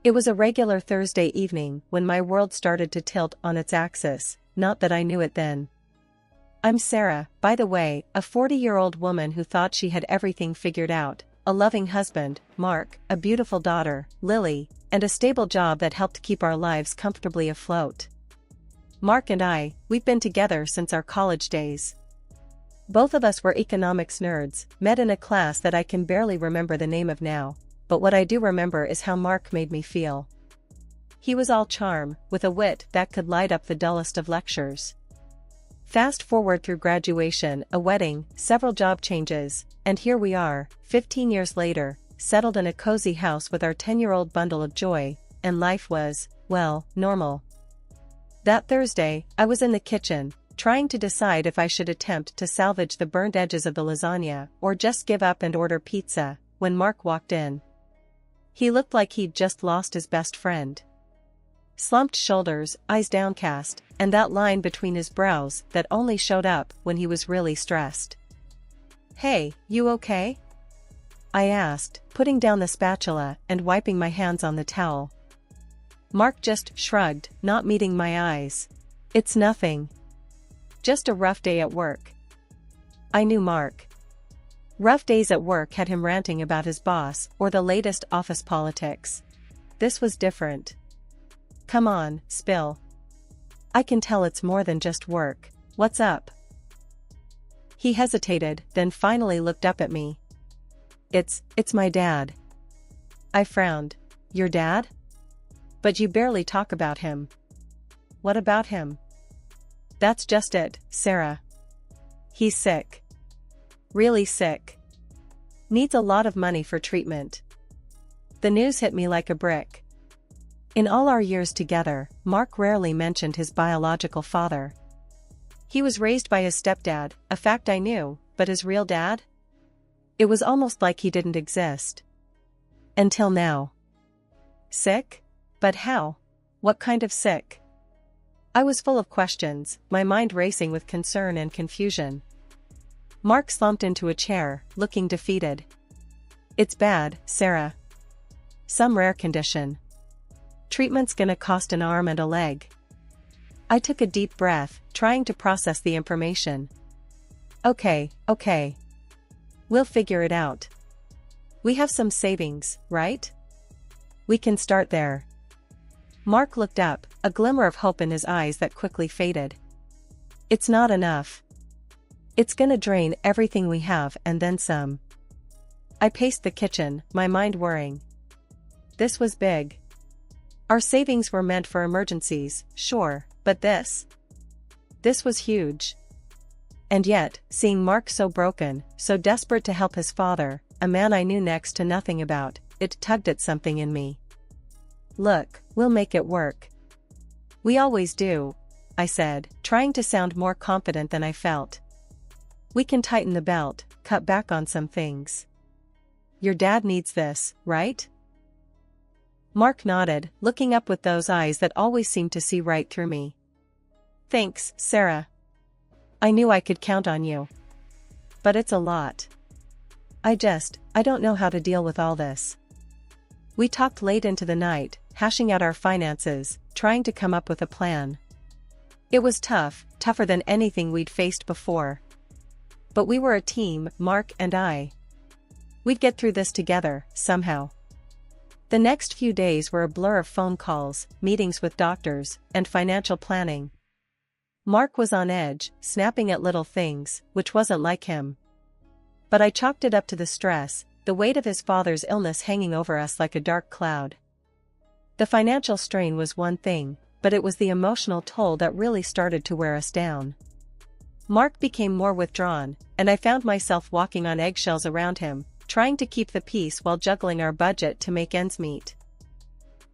It was a regular Thursday evening when my world started to tilt on its axis, not that I knew it then. I'm Sarah, by the way, a 40-year-old woman who thought she had everything figured out, a loving husband, Mark, a beautiful daughter, Lily, and a stable job that helped keep our lives comfortably afloat. Mark and we've been together since our college days. Both of us were economics nerds, met in a class that I can barely remember the name of now, but what I do remember is how Mark made me feel. He was all charm, with a wit that could light up the dullest of lectures. Fast forward through graduation, a wedding, several job changes, and here we are, 15 years later, settled in a cozy house with our 10-year-old bundle of joy, and life was, well, normal. That Thursday, I was in the kitchen, trying to decide if I should attempt to salvage the burnt edges of the lasagna or just give up and order pizza, when Mark walked in. He looked like he'd just lost his best friend. Slumped shoulders, eyes downcast, and that line between his brows that only showed up when he was really stressed. "Hey, you okay?" I asked, putting down the spatula and wiping my hands on the towel. Mark just shrugged, not meeting my eyes. "It's nothing. Just a rough day at work." I knew Mark. Rough days at work had him ranting about his boss or the latest office politics. This was different. "Come on, spill. I can tell it's more than just work. What's up?" He hesitated, then finally looked up at me. It's my dad." I frowned. "Your dad? But you barely talk about him." "What about him?" "That's just it, Sarah. He's sick. Really sick. Needs a lot of money for treatment." The news hit me like a brick. In all our years together, Mark rarely mentioned his biological father. He was raised by his stepdad, a fact I knew, but his real dad? It was almost like he didn't exist. Until now. Sick? But how? What kind of sick? I was full of questions, my mind racing with concern and confusion. Mark slumped into a chair, looking defeated. "It's bad, Sarah. Some rare condition. Treatment's gonna cost an arm and a leg." I took a deep breath, trying to process the information. Okay. We'll figure it out. We have some savings, right? We can start there." Mark looked up, a glimmer of hope in his eyes that quickly faded. "It's not enough. It's gonna drain everything we have and then some." I paced the kitchen, my mind whirring. This was big. Our savings were meant for emergencies, sure, but this was huge. And yet, seeing Mark so broken, so desperate to help his father, a man I knew next to nothing about, it tugged at something in me. "Look, we'll make it work. We always do," I said, trying to sound more confident than I felt. "We can tighten the belt, cut back on some things. Your dad needs this, right?" Mark nodded, looking up with those eyes that always seemed to see right through me. "Thanks, Sarah. I knew I could count on you. But it's a lot. I don't know how to deal with all this." We talked late into the night, hashing out our finances, trying to come up with a plan. It was tough, tougher than anything we'd faced before. But we were a team, Mark and I. We'd get through this together, somehow. The next few days were a blur of phone calls, meetings with doctors, and financial planning. Mark was on edge, snapping at little things, which wasn't like him. But I chalked it up to the stress, the weight of his father's illness hanging over us like a dark cloud. The financial strain was one thing, but it was the emotional toll that really started to wear us down. Mark became more withdrawn, and I found myself walking on eggshells around him, trying to keep the peace while juggling our budget to make ends meet.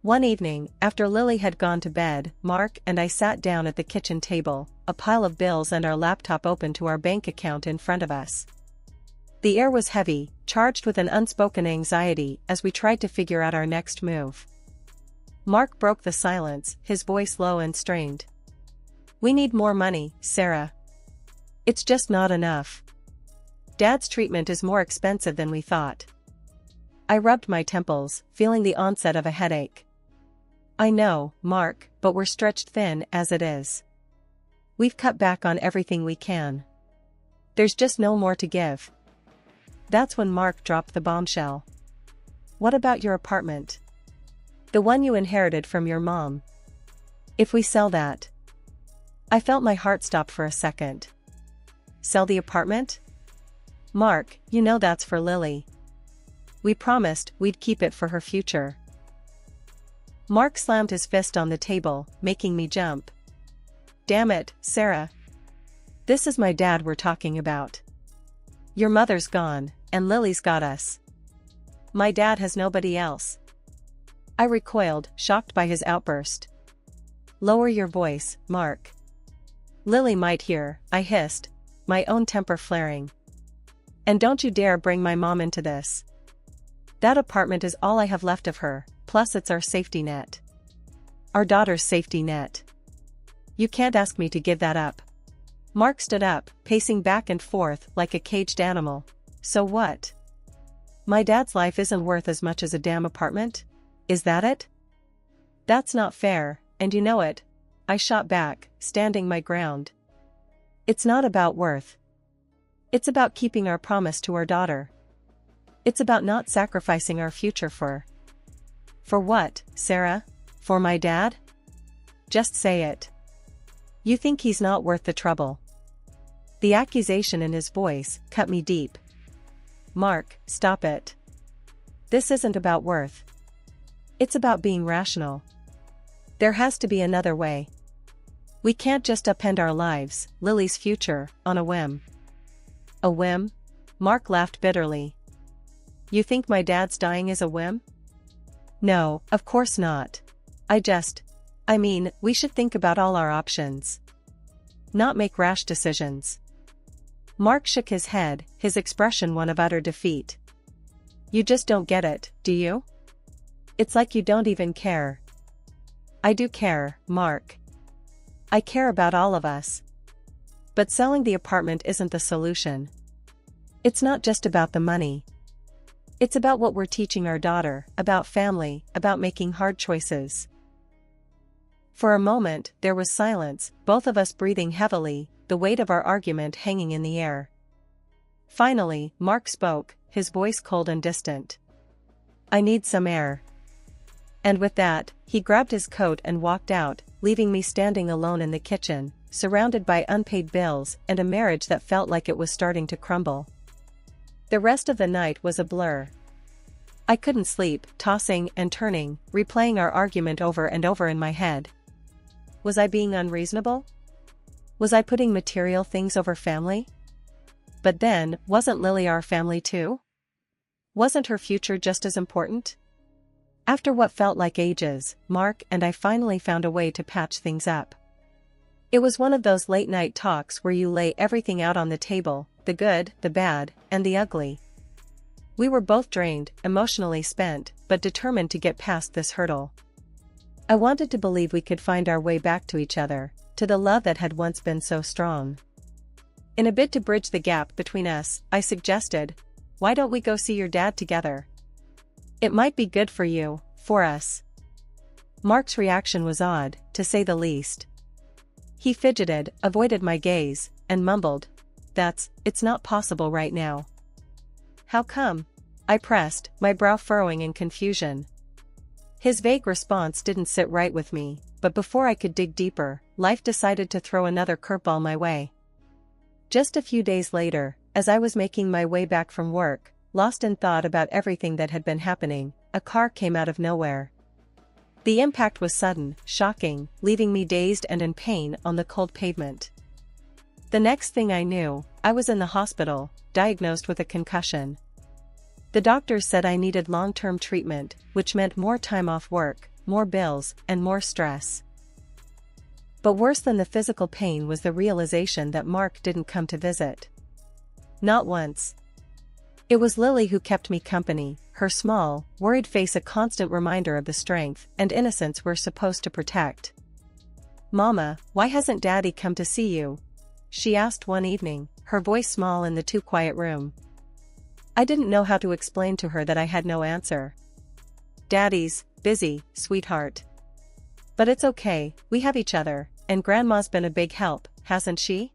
One evening, after Lily had gone to bed, Mark and I sat down at the kitchen table, a pile of bills and our laptop open to our bank account in front of us. The air was heavy, charged with an unspoken anxiety as we tried to figure out our next move. Mark broke the silence, his voice low and strained. "We need more money, Sarah. It's just not enough. Dad's treatment is more expensive than we thought." I rubbed my temples, feeling the onset of a headache. I know, Mark, but we're stretched thin as it is. We've cut back on everything we can. There's just no more to give. That's when Mark dropped the bombshell. What about your apartment? The one you inherited from your mom. If we sell that. I felt my heart stop for a second. Sell the apartment? Mark, you know that's for Lily. We promised we'd keep it for her future. Mark slammed his fist on the table, making me jump. Damn it, Sarah. This is my dad we're talking about. Your mother's gone, and Lily's got us. My dad has nobody else. I recoiled, shocked by his outburst. Lower your voice, Mark. Lily might hear, I hissed, my own temper flaring. And don't you dare bring my mom into this. That apartment is all I have left of her, plus it's our safety net. Our daughter's safety net. You can't ask me to give that up. Mark stood up, pacing back and forth like a caged animal. So what? My dad's life isn't worth as much as a damn apartment? Is that it? That's not fair, and you know it, I shot back, standing my ground. It's not about worth. It's about keeping our promise to our daughter. It's about not sacrificing our future for. For what, Sarah? For my dad? Just say it. You think he's not worth the trouble? The accusation in his voice cut me deep. Mark, stop it. This isn't about worth. It's about being rational. There has to be another way. We can't just upend our lives, Lily's future, on a whim. A whim? Mark laughed bitterly. You think my dad's dying is a whim? No, of course not. I mean, we should think about all our options. Not make rash decisions. Mark shook his head, his expression one of utter defeat. You just don't get it, do you? It's like you don't even care. I do care, Mark. I care about all of us. But selling the apartment isn't the solution. It's not just about the money. It's about what we're teaching our daughter, about family, about making hard choices. For a moment, there was silence, both of us breathing heavily, the weight of our argument hanging in the air. Finally, Mark spoke, his voice cold and distant. I need some air. And with that, he grabbed his coat and walked out, leaving me standing alone in the kitchen, surrounded by unpaid bills and a marriage that felt like it was starting to crumble. The rest of the night was a blur. I couldn't sleep, tossing and turning, replaying our argument over and over in my head. Was I being unreasonable? Was I putting material things over family? But then, wasn't Lily our family too? Wasn't her future just as important? After what felt like ages, Mark and I finally found a way to patch things up. It was one of those late-night talks where you lay everything out on the table, the good, the bad, and the ugly. We were both drained, emotionally spent, but determined to get past this hurdle. I wanted to believe we could find our way back to each other, to the love that had once been so strong. In a bid to bridge the gap between us, I suggested, why don't we go see your dad together? It might be good for you, for us. Mark's reaction was odd, to say the least. He fidgeted, avoided my gaze, and mumbled, it's not possible right now. How come? I pressed, my brow furrowing in confusion. His vague response didn't sit right with me, but before I could dig deeper, life decided to throw another curveball my way. Just a few days later, as I was making my way back from work, lost in thought about everything that had been happening, a car came out of nowhere. The impact was sudden, shocking, leaving me dazed and in pain on the cold pavement. The next thing I knew, I was in the hospital, diagnosed with a concussion. The doctors said I needed long-term treatment, which meant more time off work, more bills, and more stress. But worse than the physical pain was the realization that Mark didn't come to visit. Not once. It was Lily who kept me company, her small, worried face a constant reminder of the strength and innocence we're supposed to protect. Mama, why hasn't Daddy come to see you? She asked one evening, her voice small in the too quiet room. I didn't know how to explain to her that I had no answer. Daddy's busy, sweetheart. But it's okay, we have each other, and Grandma's been a big help, hasn't she?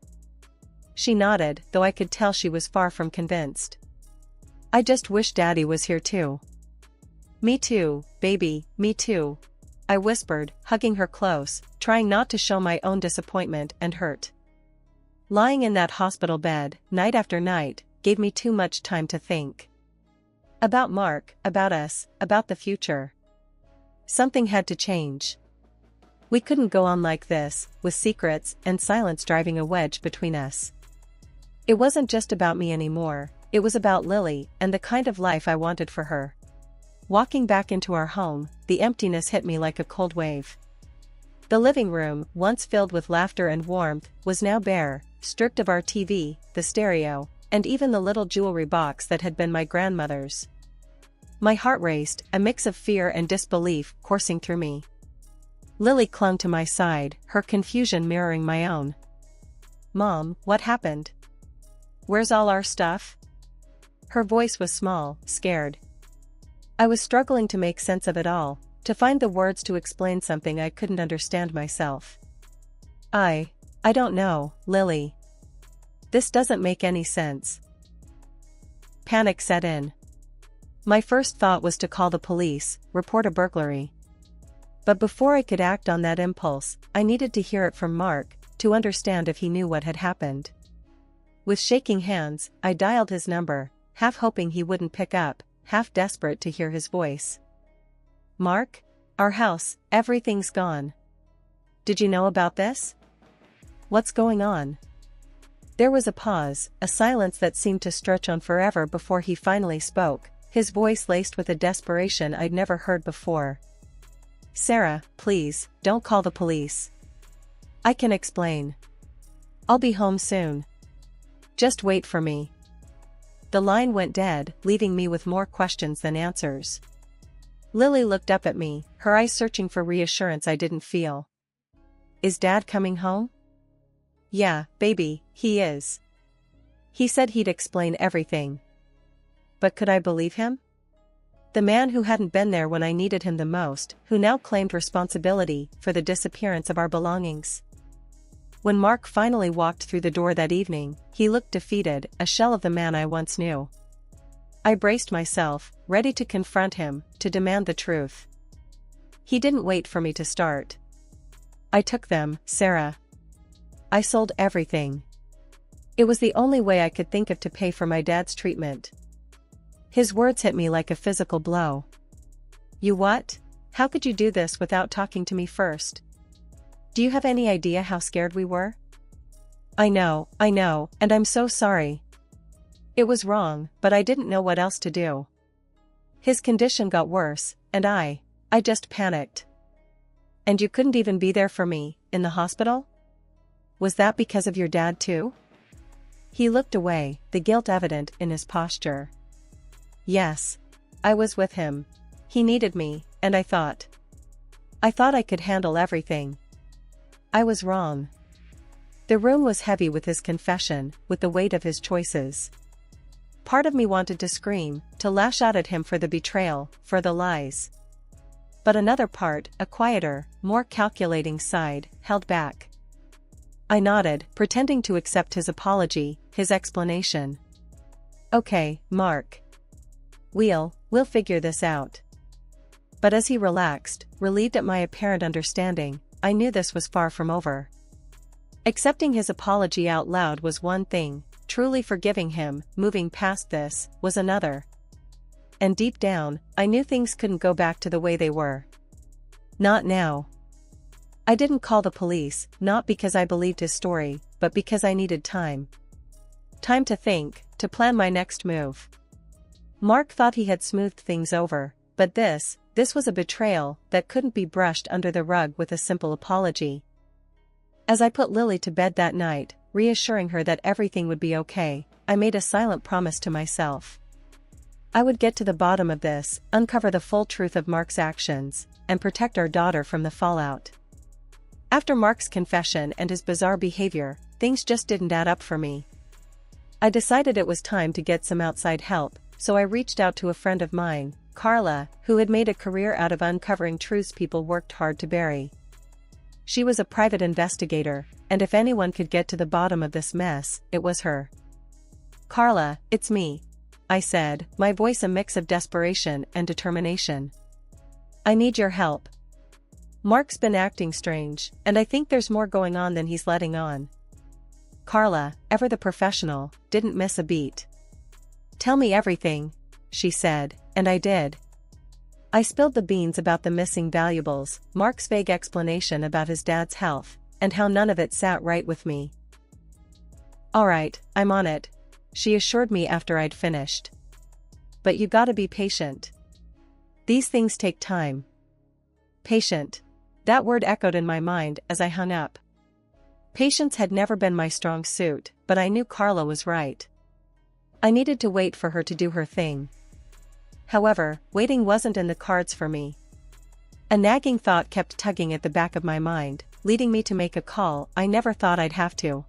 She nodded, though I could tell she was far from convinced. I just wish Daddy was here too. Me too, baby, me too, I whispered, hugging her close, trying not to show my own disappointment and hurt. Lying in that hospital bed, night after night, gave me too much time to think. About Mark, about us, about the future. Something had to change. We couldn't go on like this, with secrets and silence driving a wedge between us. It wasn't just about me anymore, it was about Lily and the kind of life I wanted for her. Walking back into our home, the emptiness hit me like a cold wave. The living room, once filled with laughter and warmth, was now bare, stripped of our TV, the stereo, and even the little jewelry box that had been my grandmother's. My heart raced, a mix of fear and disbelief coursing through me. Lily clung to my side, her confusion mirroring my own. "Mom, what happened? Where's all our stuff?" Her voice was small, scared. I was struggling to make sense of it all, to find the words to explain something I couldn't understand myself. I don't know, Lily. This doesn't make any sense. Panic set in. My first thought was to call the police, report a burglary. But before I could act on that impulse, I needed to hear it from Mark, to understand if he knew what had happened. With shaking hands, I dialed his number, half hoping he wouldn't pick up, half desperate to hear his voice. "Mark? Our house, everything's gone. Did you know about this? What's going on?" There was a pause, a silence that seemed to stretch on forever before he finally spoke, his voice laced with a desperation I'd never heard before. "Sarah, please, don't call the police. I can explain. I'll be home soon. Just wait for me." The line went dead, leaving me with more questions than answers. Lily looked up at me, her eyes searching for reassurance I didn't feel. "Is Dad coming home?" "Yeah, baby, he is. He said he'd explain everything." But could I believe him? The man who hadn't been there when I needed him the most, who now claimed responsibility for the disappearance of our belongings. When Mark finally walked through the door that evening, he looked defeated, a shell of the man I once knew. I braced myself, ready to confront him, to demand the truth. He didn't wait for me to start. "I took them, Sarah. I sold everything. It was the only way I could think of to pay for my dad's treatment." His words hit me like a physical blow. "You what? How could you do this without talking to me first? Do you have any idea how scared we were?" I know, and I'm so sorry. It was wrong, but I didn't know what else to do." His condition got worse, and I just panicked. "And you couldn't even be there for me, in the hospital? Was that because of your dad too?" He looked away, the guilt evident in his posture. "Yes. I was with him. He needed me, and I thought I could handle everything. I was wrong." The room was heavy with his confession, with the weight of his choices. Part of me wanted to scream, to lash out at him for the betrayal, for the lies. But another part, a quieter, more calculating side, held back. I nodded, pretending to accept his apology, his explanation. "Okay, Mark. We'll figure this out." But as he relaxed, relieved at my apparent understanding, I knew this was far from over. Accepting his apology out loud was one thing, truly forgiving him, moving past this, was another. And deep down, I knew things couldn't go back to the way they were. Not now. I didn't call the police, not because I believed his story, but because I needed time. Time to think, to plan my next move. Mark thought he had smoothed things over, but this was a betrayal that couldn't be brushed under the rug with a simple apology. As I put Lily to bed that night, reassuring her that everything would be okay, I made a silent promise to myself. I would get to the bottom of this, uncover the full truth of Mark's actions, and protect our daughter from the fallout. After Mark's confession and his bizarre behavior, things just didn't add up for me. I decided it was time to get some outside help, so I reached out to a friend of mine, Carla, who had made a career out of uncovering truths people worked hard to bury. She was a private investigator, and if anyone could get to the bottom of this mess, it was her. "Carla, it's me," I said, my voice a mix of desperation and determination. "I need your help. Mark's been acting strange, and I think there's more going on than he's letting on." Carla, ever the professional, didn't miss a beat. "Tell me everything," she said, and I did. I spilled the beans about the missing valuables, Mark's vague explanation about his dad's health, and how none of it sat right with me. "All right, I'm on it," she assured me after I'd finished. "But you gotta be patient. These things take time." Patient. That word echoed in my mind as I hung up. Patience had never been my strong suit, but I knew Carla was right. I needed to wait for her to do her thing. However, waiting wasn't in the cards for me. A nagging thought kept tugging at the back of my mind, leading me to make a call I never thought I'd have to.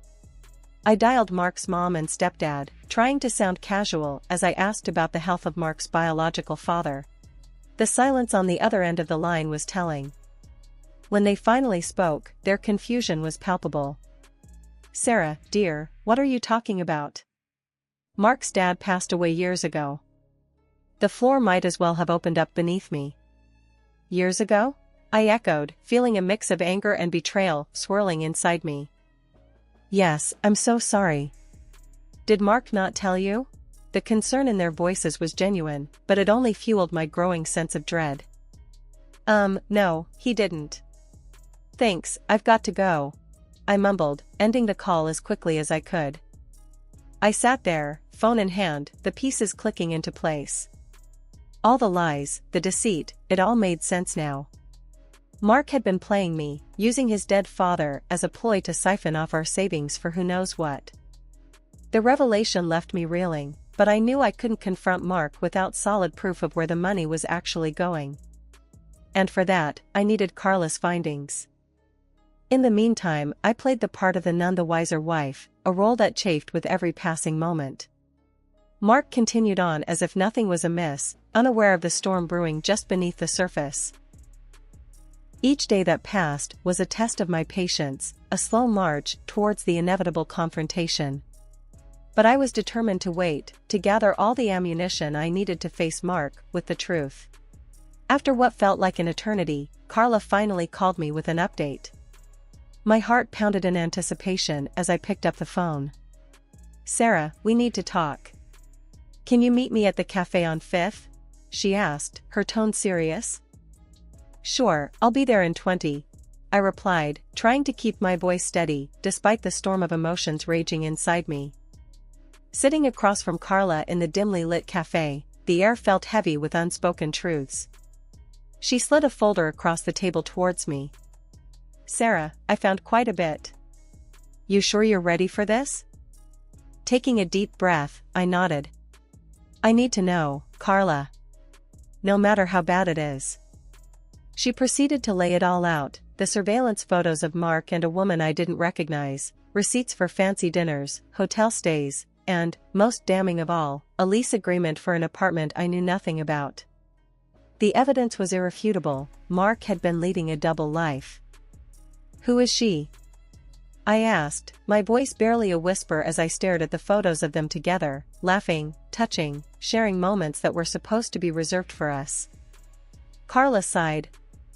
I dialed Mark's mom and stepdad, trying to sound casual as I asked about the health of Mark's biological father. The silence on the other end of the line was telling. When they finally spoke, their confusion was palpable. "Sarah, dear, what are you talking about? Mark's dad passed away years ago." The floor might as well have opened up beneath me. "Years ago?" I echoed, feeling a mix of anger and betrayal swirling inside me. "Yes, I'm so sorry. Did Mark not tell you?" The concern in their voices was genuine, but it only fueled my growing sense of dread. No, he didn't." "Thanks, I've got to go," I mumbled, ending the call as quickly as I could. I sat there, phone in hand, the pieces clicking into place. All the lies, the deceit, it all made sense now. Mark had been playing me, using his dead father as a ploy to siphon off our savings for who knows what. The revelation left me reeling, but I knew I couldn't confront Mark without solid proof of where the money was actually going. And for that, I needed Carla's findings. In the meantime, I played the part of the none the wiser wife, a role that chafed with every passing moment. Mark continued on as if nothing was amiss, unaware of the storm brewing just beneath the surface. Each day that passed was a test of my patience, a slow march towards the inevitable confrontation. But I was determined to wait, to gather all the ammunition I needed to face Mark with the truth. After what felt like an eternity, Carla finally called me with an update. My heart pounded in anticipation as I picked up the phone. "Sarah, we need to talk. Can you meet me at the cafe on 5th? She asked, her tone serious. "Sure, I'll be there in 20, I replied, trying to keep my voice steady, despite the storm of emotions raging inside me. Sitting across from Carla in the dimly lit cafe, the air felt heavy with unspoken truths. She slid a folder across the table towards me. "Sarah, I found quite a bit. You sure you're ready for this?" Taking a deep breath, I nodded. "I need to know, Carla. No matter how bad it is." She proceeded to lay it all out, the surveillance photos of Mark and a woman I didn't recognize, receipts for fancy dinners, hotel stays, and, most damning of all, a lease agreement for an apartment I knew nothing about. The evidence was irrefutable. Mark had been leading a double life. "Who is she?" I asked, my voice barely a whisper as I stared at the photos of them together, laughing, touching, sharing moments that were supposed to be reserved for us. Carla sighed.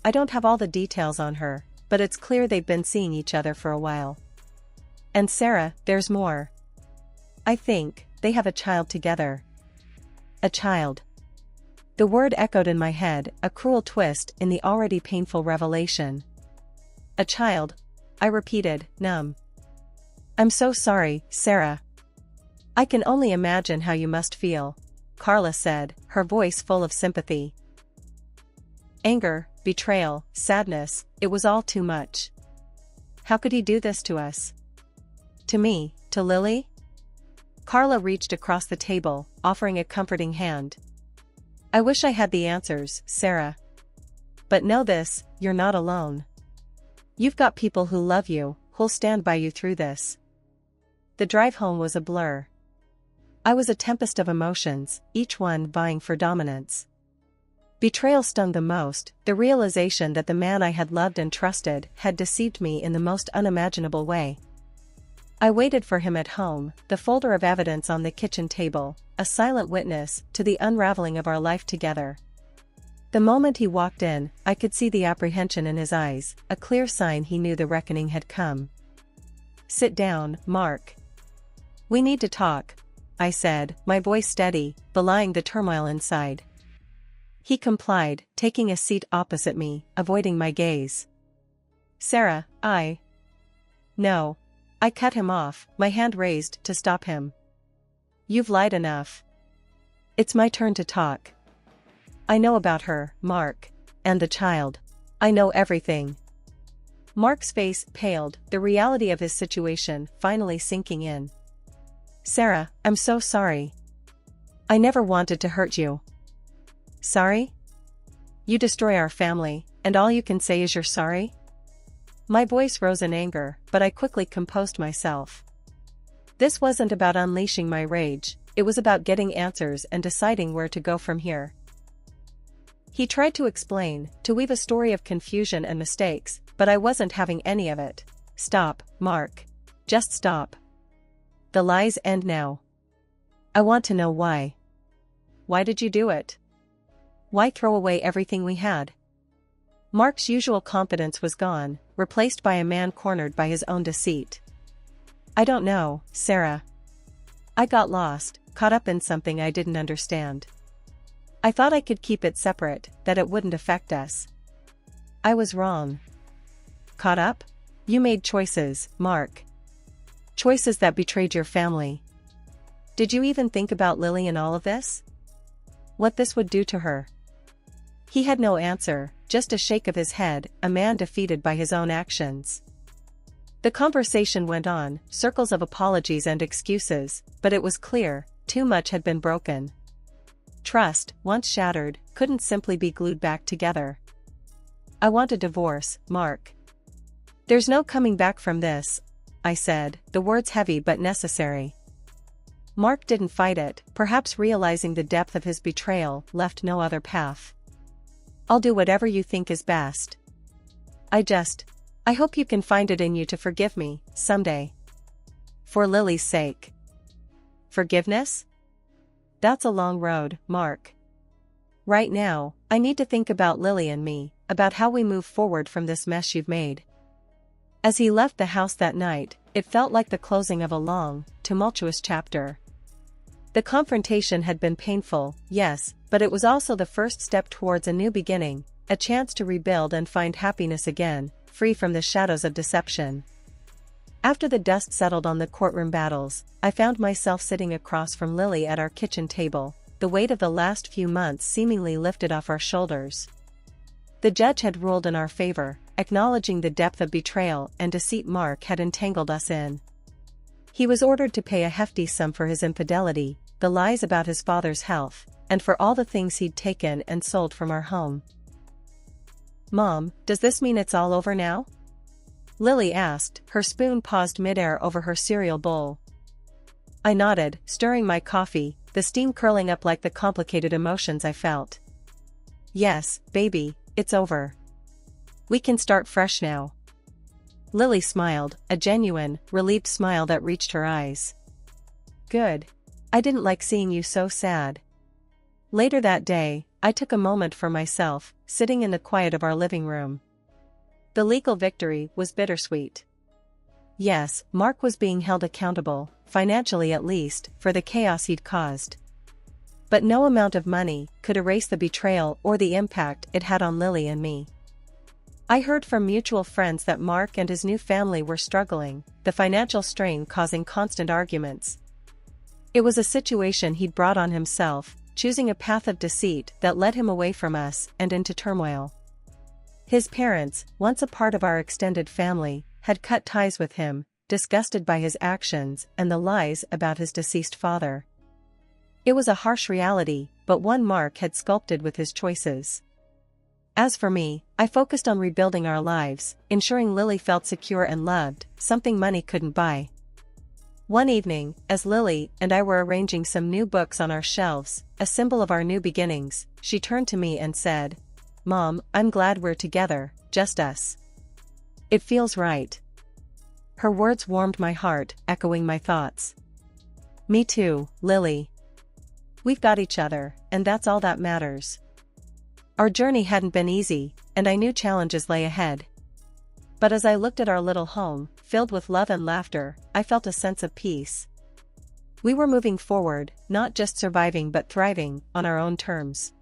"I don't have all the details on her, but it's clear they've been seeing each other for a while. And Sarah, there's more. I think they have a child together." A child. The word echoed in my head, a cruel twist in the already painful revelation. "A child," I repeated, numb. "I'm so sorry, Sarah. I can only imagine how you must feel," Carla said, her voice full of sympathy. Anger, betrayal, sadness, it was all too much. How could he do this to us? To me, to Lily? Carla reached across the table, offering a comforting hand. "I wish I had the answers, Sarah. But know this, you're not alone. You've got people who love you, who'll stand by you through this." The drive home was a blur. I was a tempest of emotions, each one vying for dominance. Betrayal stung the most, the realization that the man I had loved and trusted had deceived me in the most unimaginable way. I waited for him at home, the folder of evidence on the kitchen table, a silent witness to the unraveling of our life together. The moment he walked in, I could see the apprehension in his eyes, a clear sign he knew the reckoning had come. "Sit down, Mark. We need to talk," I said, my voice steady, belying the turmoil inside. He complied, taking a seat opposite me, avoiding my gaze. "Sarah, No." I cut him off, my hand raised to stop him. "You've lied enough. It's my turn to talk. I know about her, Mark. And the child. I know everything." Mark's face paled, the reality of his situation finally sinking in. "Sarah, I'm so sorry. I never wanted to hurt you." "Sorry? You destroy our family, and all you can say is you're sorry?" My voice rose in anger, but I quickly composed myself. This wasn't about unleashing my rage, it was about getting answers and deciding where to go from here. He tried to explain, to weave a story of confusion and mistakes, but I wasn't having any of it. "Stop, Mark. Just stop. The lies end now. I want to know why. Why did you do it? Why throw away everything we had?" Mark's usual confidence was gone, replaced by a man cornered by his own deceit. "I don't know, Sarah. I got lost, caught up in something I didn't understand. I thought I could keep it separate, that it wouldn't affect us. I was wrong." "Caught up? You made choices, Mark. Choices that betrayed your family. Did you even think about Lily in all of this? What this would do to her?" He had no answer, just a shake of his head, a man defeated by his own actions. The conversation went on, circles of apologies and excuses, but it was clear, too much had been broken. Trust, once shattered, couldn't simply be glued back together. "I want a divorce, Mark. There's no coming back from this," I said, the words heavy but necessary. Mark didn't fight it, perhaps realizing the depth of his betrayal left no other path. "I'll do whatever you think is best. I hope you can find it in you to forgive me, someday. For Lily's sake." "Forgiveness? That's a long road, Mark. Right now, I need to think about Lily and me, about how we move forward from this mess you've made." As he left the house that night, it felt like the closing of a long, tumultuous chapter. The confrontation had been painful, yes, but it was also the first step towards a new beginning, a chance to rebuild and find happiness again, free from the shadows of deception. After the dust settled on the courtroom battles, I found myself sitting across from Lily at our kitchen table, the weight of the last few months seemingly lifted off our shoulders. The judge had ruled in our favor, acknowledging the depth of betrayal and deceit Mark had entangled us in. He was ordered to pay a hefty sum for his infidelity, the lies about his father's health, and for all the things he'd taken and sold from our home. "Mom, does this mean it's all over now?" Lily asked, her spoon paused midair over her cereal bowl. I nodded, stirring my coffee, the steam curling up like the complicated emotions I felt. "Yes, baby, it's over. We can start fresh now." Lily smiled, a genuine, relieved smile that reached her eyes. "Good. I didn't like seeing you so sad." Later that day, I took a moment for myself, sitting in the quiet of our living room. The legal victory was bittersweet. Yes, Mark was being held accountable, financially at least, for the chaos he'd caused. But no amount of money could erase the betrayal or the impact it had on Lily and me. I heard from mutual friends that Mark and his new family were struggling, the financial strain causing constant arguments. It was a situation he'd brought on himself, choosing a path of deceit that led him away from us and into turmoil. His parents, once a part of our extended family, had cut ties with him, disgusted by his actions and the lies about his deceased father. It was a harsh reality, but one Mark had sculpted with his choices. As for me, I focused on rebuilding our lives, ensuring Lily felt secure and loved, something money couldn't buy. One evening, as Lily and I were arranging some new books on our shelves, a symbol of our new beginnings, she turned to me and said, "Mom, I'm glad we're together, just us. It feels right." Her words warmed my heart, echoing my thoughts. Me too, Lily. We've got each other, and that's all that matters. Our journey hadn't been easy, and I knew challenges lay ahead. But as I looked at our little home, filled with love and laughter, I felt a sense of peace. We were moving forward, not just surviving but thriving, on our own terms.